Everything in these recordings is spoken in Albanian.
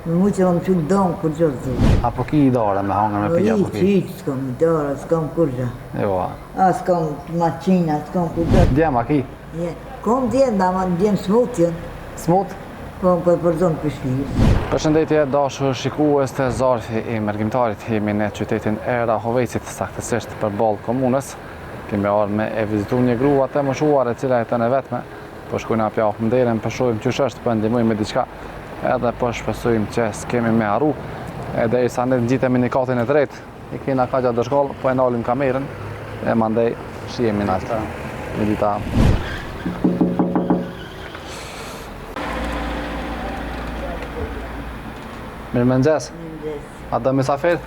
Mu që më qënë domë kur gjë zë. Apo ki i dore me hangër me pija? Qiqë s'kom i dore, s'kom kur gjë. Jo, S'kom maqina, s'kom kur gjë. djema ki? Kom djemë, da ma djemë smutjen. Smut? Po më përzonë për shpirë. Përshëndetje dashur shikues të Zarfi i Mergjimtarit, jemi në qytetin e Rahovecit, saktësisht përballë komunës. Kemi ardhur me e vizitu një grua të moshuar e cila jeton e vetme. Po shkojmë na japim nderën, po shohim ç'është është, po ndihmojmë me diçka. Edhe po shpresojmë që s'kemi me harru. Edhe sa ne ngjitemi në katin e tretë, i kena ka gjatë shkollë, po e nalim kamerën e mandej shihemi në atë medita. Mirëmëngjes. A do misafir?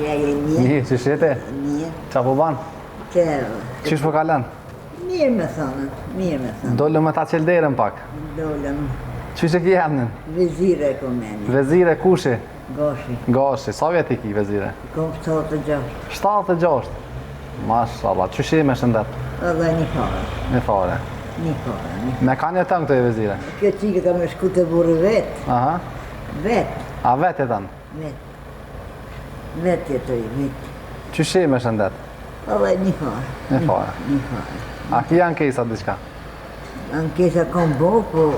Ja je një. Një, që shete? Një. Qa po ban? Qish po kalan? Mirë me thonë, mirë me thonë. Dollë me ta qelderën pak. Dollëm. Qish e ki emnin? Vezire e kom meni. Vezire kushi? Gashi. Gashi, sa vjet i ki vezire? Kom 76. 76? Mashallah, qish i me shëndet? Edhe një fare. Një fare. Një fare. Me ka një tëngë të e vezire? Kjo qike ka me shku të burë vetë. Aha. Vetë. A vet e tanë? Vetë. Vetë jetoj, vetë. Qish i me shëndet? Edhe një fare. Një fare. Një fare. A ki ankesa diçka? Ankesa kom bo, po...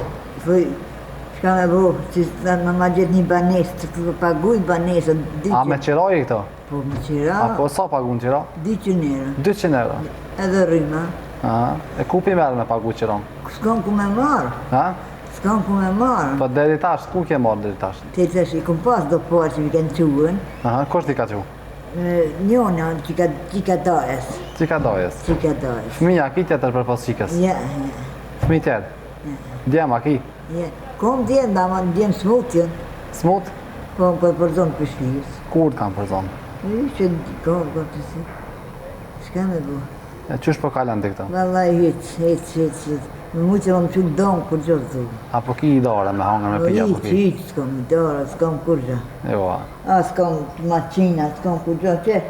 Shka me bo, që në ma gjithë një banesë, që të paguj banesë. A me qiroj këto? Po me qira... A po sa pagun qiro? 200 euro. 200 euro? Edhe rrima. Aha. E ku pi merë me pagu qiron? S'kam ku me marë. Ha? S'kam ku me marë. Po deri tash, ku ke marrë deri tash? Te tash i kom pas do parë që mi kanë quen. Aha, kush ti ka qu? Njona qika dajes. Qika dajes? Qika dajes. Fëmija, ki tjetër për pas qikës? Ja, Fëmi tjetër? Djema, ki? ja. Kom djemë, da ma djemë smutjen. Smut? Po më përzonë për shpirës. Kur t'kam për zonë? Që kom të si. Shka me bo? E qysh po kalan të këto? Vallaj hiç. Mu që më qënë domë kur gjë zë. Apo ki i dore me hangër me pija? Po ki? Qiqë s'kom i dore, s'kom kur gjë. Jo, S'kom maqina, s'kom kur gjë. Që?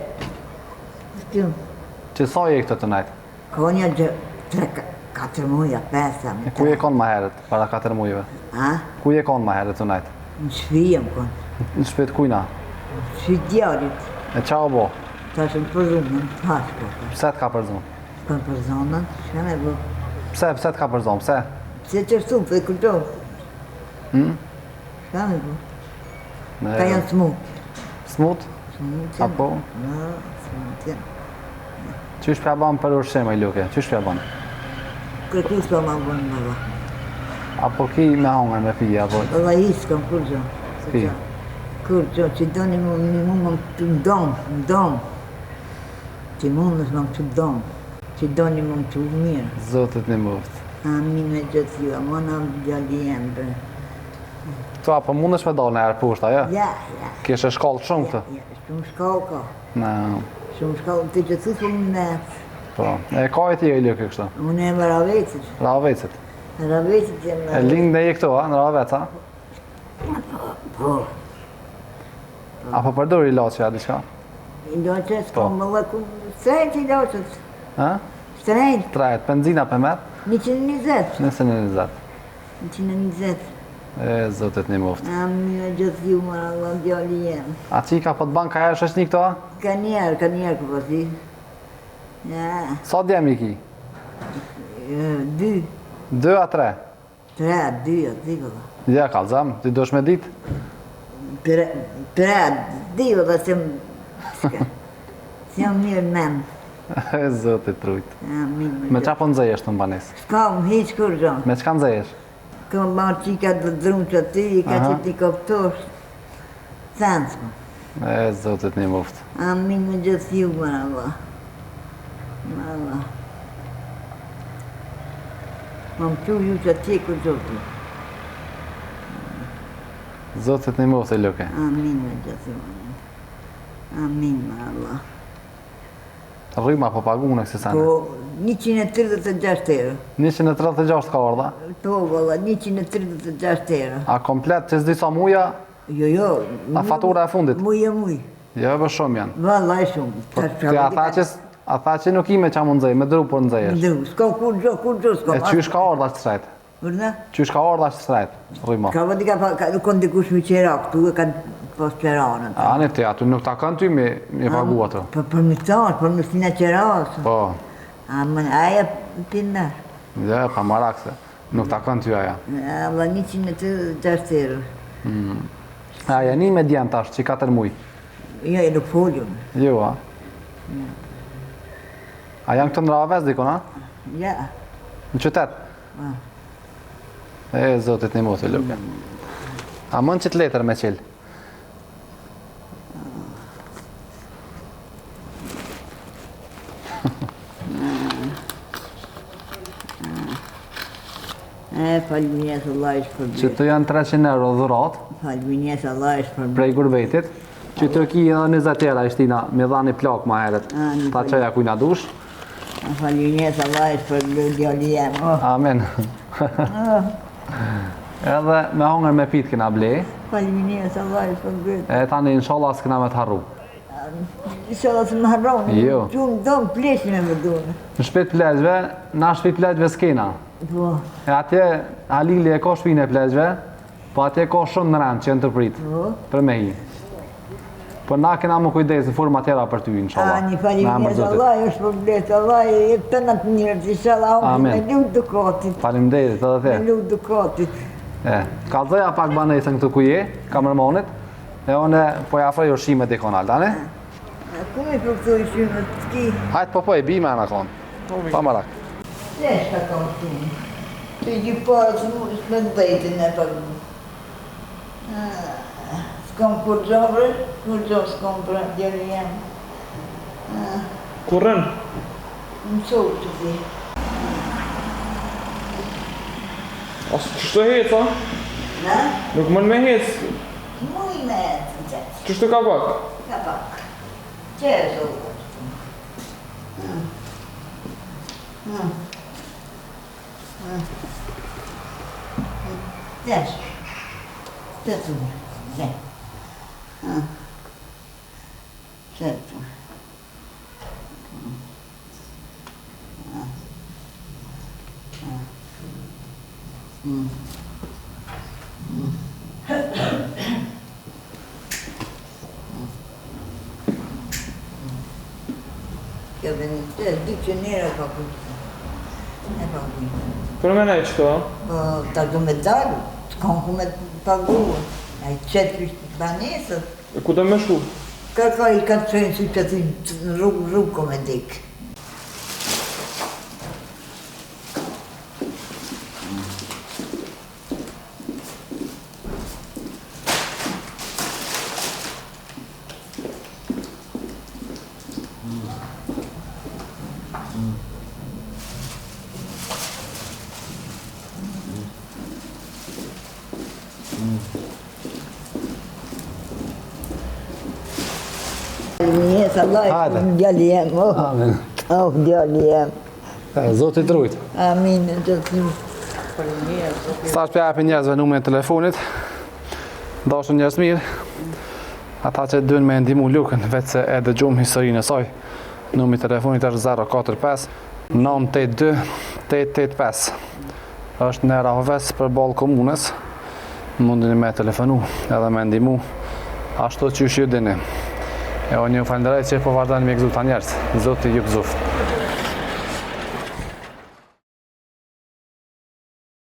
S'kim. që sa je këto të najtë? Ka një 3-4 muja, 5 E ku je konë ma herët, para 4 mujve? A? Ku je konë ma herët të najtë? Në shpijem konë. Në shpet kujna? Shpi djarit. E qa o bo? Ta shumë përzunën, hashko. Pse t'ka për zonë? Kanë përzunën, shka me bo. Pse t'ka për zonë? Pse? Pse qërësu, për e kërtohë. Shka me bo. Ka janë smut. Smut? Smut Apo? No, smut janë. Qysh pja ban për ushqim e luke? Qysh pja ban? Kërkus pa ma bënë më ba. Apo ki me hangër me pija? Apo? Ola isë kam kur gjo. Pi? Kur gjo, që do një mu më të ndomë. Që mund është më të ndomë. Që do një më të mirë. Zotit një muft. Amin me gjithë ju, amona gjalli jemë bre. Tu apo mund është me dalë në erë pushta, ja? Ja. Kishe shkallë shumë të? Ja, shumë shkallë ka. Në, Shumë shkallë, të që thusë më në po. E ka e ti e luke kështu? unë e më Ravecit. Ravecit. Ravecit e më E lindë në i këtu, a? Në Ravec, a? Po. Apo përdor i laçja diçka? I loqës, Po. po më lëku, sërejt i loqës. Ha? Sërejt, Trajet, benzina për merë? 120. 120. 120. E, zotit një muft. Amin me gjithë ju, më Allah, djalli jemë. A qika po të banë ka herë shëshni këto, a? Ka njerë ku po si. Ja, Sa djemi ki? 2, 2 a 3? 3, 2, aty ko. Ja, kalzam, ti dosh me dit? 3, 2, dhe se jam mirë men. E, zotit trujt. Amin Me qa po nëzëjesh të mbanis? S'kam hiq kur gjo. Me qka nëzëjesh? Kam marrë qika të drumë që aty, i ka Aha. që ti koptosh. Thansë. E, zotit një muft. Amin me gjithë ju, më Allah. Më Allah. Më më që ju që atje kur gjotu. Zotit një muft e luke. Amin me gjithë ju. Amin me Allah. Rryma po pagu në kësi sene? Po, 136 euro. 136 ka orda? Po, valla, 136 euro. A komplet që s'di sa muja? Jo. A fatura e fundit? Muj. Jo, për shumë janë. Valla, e shumë. Po, a tha që nuk ime qa më nëzëj, me dru për nëzëjesh. Ndru, s'ka kur gjo, E qysh ka orda që shrejt? Përna? Qysh ka ardha që srejt, rrimo? Ka vëndi ka kanë dikush me qera këtu e kanë pas qeranën. Ani ti, aty nuk ta kanë ty me pagu ato. Për mëstarë, për mëstina qerasë. Po, Amën, aja pinnar. dhe pa marak se, nuk ta kanë ty aja. Allah 106 euro. Aja një me djenë tash, që 4 muj. Jo, e nuk foljon. Jo, a? A janë këtë ndraves dikon, a? Ja. Në qytet? E, zotit një mos e luke. A mën që të letër me qilë? Falminjes Allah ishë për Që të janë 300 euro dhurat, Falminjes Allah ishë për prej gurbetit, që të ki edhe 20 euro ishtina, me dhani plak ma heret, ta qeja kujna dush. Falminjes Allah ishë për djali jem. Amen. Edhe me hongër me pit kena blej, Falminjes Allah ishë për gëtë. e tani inshallah s'kena me të harru. Isha se më harronë, Jo. gjumë donë pleshin e më donë. Në shpit pleqve, na shpit pleqve s'kena. Po, E atje, Halili e ka shpin e pleqve, po atje ka shumë në rend që në të prit, për me hi. Po na kena më kujdes në forma tjera për ty, inshallah. Ani falminjes Allah ishë për gëtë, Allah e të në të njërët, inshallah, Amen. me lutë dukatit. Faleminderit edhe Me the. lutë dukatit. Ka dhëja pak banesën këtu ku je, kamermonit, e one po ja afroj ushqimet i konal, tani? Ku me përkëtoj shumë të ki? Hajt po e bime me konë, pa marak. Se shka ka shumë? Të gjipara që mu është me dhejtin e për mu. S'kom kur gjobre, s'kom për djeri jem. Kurën? Më sotë të zi. Asë qështu e hecë, a? Na? Nuk mën me hecë. Muj me të qëtë. Qështu ka pak? Ka pak. Që e zotë? Desh. Të të më. Dhe. Që të më. Kjo veni të dikcionera ka kujtë. E pa kujtë. Për me nej qëto, a? Po, ta du me dalu, të kanë ku me paguë. A i qëtë kështë banesët. E ku do me shku? Ka i ka të qenë si që në rrugë ko me dikë. Falminjes Allah Hajde. ishë për djali jem. Amen. Djali jem. Zotit rujt. Amin. Falminjes. Stash për japin njerëzve numrin e telefonit, dashur njerëz mirë, ata që duen me ndihmu Lukën, vetë se e dëgjum historinë e saj, numri i telefonit është 045 982 885. Është në Rahoves për ballë komunës, mundeni me telefonu edhe me ndihmu, ashtu që ju dini. E unë ju falenderoj që po vazhdoni me gëzuar njerëz. Zoti ju gëzoft.